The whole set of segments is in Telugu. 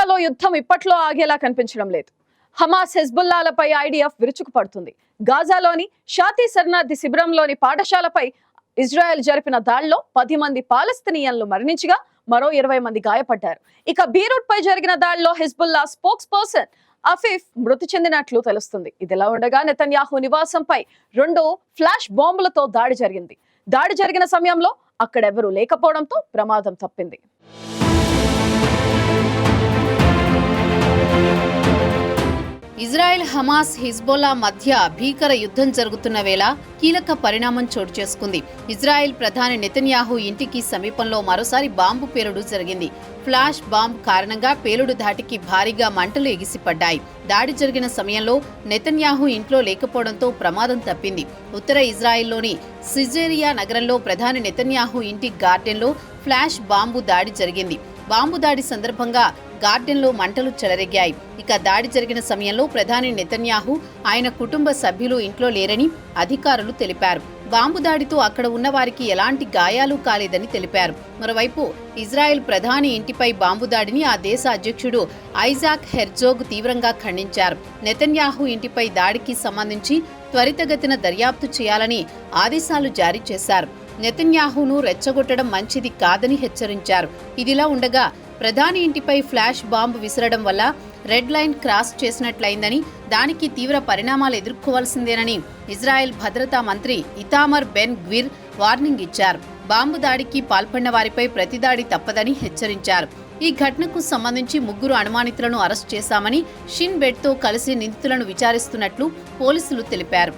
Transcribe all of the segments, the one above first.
గాజాలో యుద్ధం ఇప్పట్లో ఆగేలా కనిపించడం లేదు. హమాస్ హెజ్బుల్లాలపై ఐడిఎఫ్ విరుచుకుపడుతుంది. గాజాలోని షాతీ శరణార్థి శిబిరంలోని పాఠశాలపై ఇజ్రాయెల్ జరిపిన దాడిలో 10 మంది పాలస్తీనియన్లు మరణించగా మరో 20 మంది గాయపడ్డారు. ఇక బీరూట్ పై జరిగిన దాడిలో హెజ్బుల్లా స్పోక్స్ పర్సన్ అఫీఫ్ మృతి చెందినట్లు తెలుస్తుంది. ఇదిలా ఉండగా నెతన్యాహు నివాసంపై 2 ఫ్లాష్ బాంబులతో దాడి జరిగింది. దాడి జరిగిన సమయంలో అక్కడెవరూ లేకపోవడంతో ప్రమాదం తప్పింది. ఇజ్రాయెల్, హమాస్, హిజ్బుల్లా మధ్య భీకర యుద్ధం జరుగుతున్న వేళ కీలక పరిణామం చోటు చేసుకుంది. ఇజ్రాయెల్ ప్రధాని నెతన్యాహు ఇంటికి సమీపంలో మరోసారి బాంబు పేలుడు జరిగింది. ఫ్లాష్ బాంబ్ కారణంగా పేలుడు ధాటికి భారీగా మంటలు ఎగిసిపడ్డాయి. దాడి జరిగిన సమయంలో నెతన్యాహు ఇంట్లో లేకపోవడంతో ప్రమాదం తప్పింది. ఉత్తర ఇజ్రాయెల్లోని సిజేరియా నగరంలో ప్రధాని నెతన్యాహు ఇంటి గార్డెన్లో ఫ్లాష్ బాంబు దాడి జరిగింది. బాంబు దాడి సందర్భంగా గార్డెన్లో మంటలు చెలరేగాయి. ఇక దాడి జరిగిన సమయంలో ప్రధాని నెతన్యాహు, ఆయన కుటుంబ సభ్యులు ఇంట్లో లేరని అధికారులు తెలిపారు. బాంబు దాడితో అక్కడ ఉన్న వారికి ఎలాంటి గాయాలు కాలేదని తెలిపారు. మరోవైపు ఇజ్రాయెల్ ప్రధాని ఇంటిపై బాంబు దాడిని ఆ దేశ అధ్యక్షుడు ఐజాక్ హెర్జోగ్ తీవ్రంగా ఖండించారు. నెతన్యాహు ఇంటిపై దాడికి సంబంధించి త్వరితగతిన దర్యాప్తు చేయాలని ఆదేశాలు జారీ చేశారు. నెతన్యాహును రెచ్చగొట్టడం మంచిది కాదని హెచ్చరించారు. ఇదిలా ఉండగా ప్రధాని ఇంటిపై ఫ్లాష్ బాంబు విసరడం వల్ల రెడ్ లైన్ క్రాస్ చేసినట్లయిందని, దానికి తీవ్ర పరిణామాలు ఎదుర్కోవాల్సిందేనని ఇజ్రాయెల్ భద్రతా మంత్రి ఇతామర్ బెన్ గ్విర్ వార్నింగ్ ఇచ్చారు. బాంబు దాడికి పాల్పడిన వారిపై ప్రతిదాడి తప్పదని హెచ్చరించారు. ఈ ఘటనకు సంబంధించి 3 అనుమానితులను అరెస్ట్ చేశామని, షిన్ బెట్తో కలిసి నిందితులను విచారిస్తున్నట్లు పోలీసులు తెలిపారు.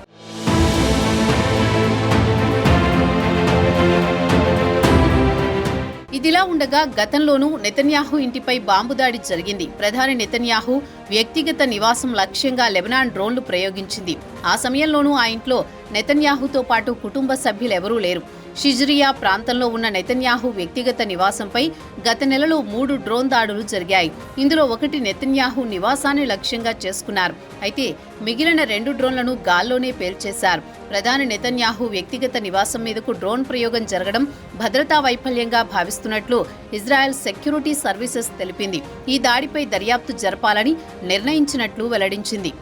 ఇదిలా ఉండగా గతంలోనూ నెతన్యాహు ఇంటిపై బాంబు దాడి జరిగింది. ప్రధాని నెతన్యాహు వ్యక్తిగత నివాసం లక్ష్యంగా లెబనాన్ డ్రోన్లు ప్రయోగించింది. ఆ సమయంలోనూ ఆ ఇంట్లో నెతన్యాహుతో పాటు కుటుంబ సభ్యులెవరూ లేరు. షిజ్రియా ప్రాంతంలో ఉన్న నెతన్యాహు వ్యక్తిగత నివాసంపై గత నెలలో 3 డ్రోన్ దాడులు జరిగాయి. ఇందులో ఒకటి నెతన్యాహు నివాసాన్ని లక్ష్యంగా చేసుకున్నారు. అయితే మిగిలిన 2 డ్రోన్లను గాల్లోనే పేల్చేశారు. ప్రధాని నెతన్యాహు వ్యక్తిగత నివాసం మీదకు డ్రోన్ ప్రయోగం జరగడం భద్రతా వైఫల్యంగా భావిస్తున్నట్లు ఇజ్రాయెల్ సెక్యూరిటీ సర్వీసెస్ తెలిపింది. ఈ దాడిపై దర్యాప్తు జరపాలని నిర్ణయించినట్లు వెల్లడించింది.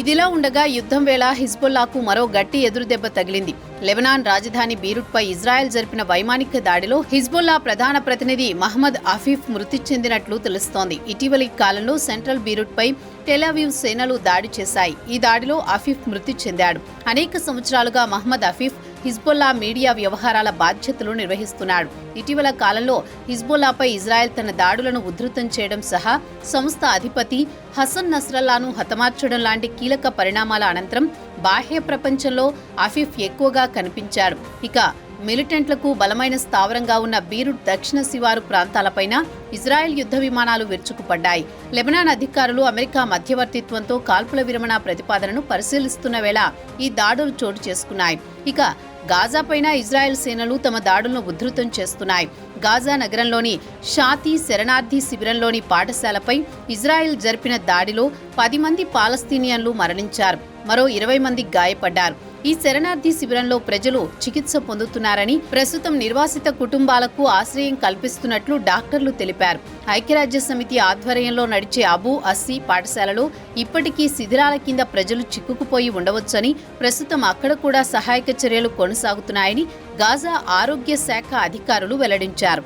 ఇదిలా ఉండగా యుద్ధం వేళ హిజ్బుల్లాకు మరో గట్టి ఎదురుదెబ్బ తగిలింది. లెబనాన్ రాజధాని బీరూట్పై ఇజ్రాయెల్ జరిపిన వైమానిక దాడిలో హిజ్బుల్లా ప్రధాన ప్రతినిధి మహ్మద్ అఫీఫ్ మృతి చెందినట్లు తెలుస్తోంది. ఇటీవలి కాలంలో సెంట్రల్ బీరూట్పై టెల్-అవీవ్ సేనలు దాడి చేశాయి. ఈ దాడిలో అఫీఫ్ మృతి చెందాడు. అనేక సంవత్సరాలుగా మహ్మద్ అఫీఫ్ హిజ్బుల్లా మీడియా వ్యవహారాల బాధ్యతలు నిర్వహిస్తున్నాడు. ఇటీవల కాలంలో హిజ్బుల్లాపై ఇజ్రాయెల్ తన దాడులను ఉధృతం చేయడం సహా సంస్థ అధిపతి హసన్ నస్రల్లాను హతమార్చడం లాంటి కీలక పరిణామాల అనంతరం బాహ్య ప్రపంచంలో అఫీఫ్ ఎక్కువగా కనిపించాడు. ఇక మిలిటెంట్లకు బలమైన స్థావరంగా ఉన్న బీరూట్ దక్షిణ శివారు ప్రాంతాలపైన ఇజ్రాయెల్ యుద్ధ విమానాలు విరుచుకుపడ్డాయి. లెబనాన్ అధికారులు అమెరికా మధ్యవర్తిత్వంతో కాల్పుల విరమణ ప్రతిపాదనను పరిశీలిస్తున్న వేళ ఈ దాడులు చోటు చేసుకున్నాయి. ఇక గాజాపైన ఇజ్రాయెల్ సేనలు తమ దాడులను ఉధృతం చేస్తున్నాయి. గాజా నగరంలోని షాతీ శరణార్థి శిబిరంలోని పాఠశాలపై ఇజ్రాయెల్ జరిపిన దాడిలో 10 మంది పాలస్తీనియన్లు మరణించారు. మరో 20 మంది గాయపడ్డారు. ఈ శరణార్థి శిబిరంలో ప్రజలు చికిత్స పొందుతున్నారని, ప్రస్తుతం నిర్వాసిత కుటుంబాలకు ఆశ్రయం కల్పిస్తున్నట్లు డాక్టర్లు తెలిపారు. ఐక్యరాజ్య సమితి ఆధ్వర్యంలో నడిచే అబూ అస్సీ పాఠశాలలో ఇప్పటికీ శిథిలాల కింద ప్రజలు చిక్కుకుపోయి ఉండవచ్చని, ప్రస్తుతం అక్కడ కూడా సహాయక చర్యలు కొనసాగుతున్నాయని గాజా ఆరోగ్య శాఖ అధికారులు వెల్లడించారు.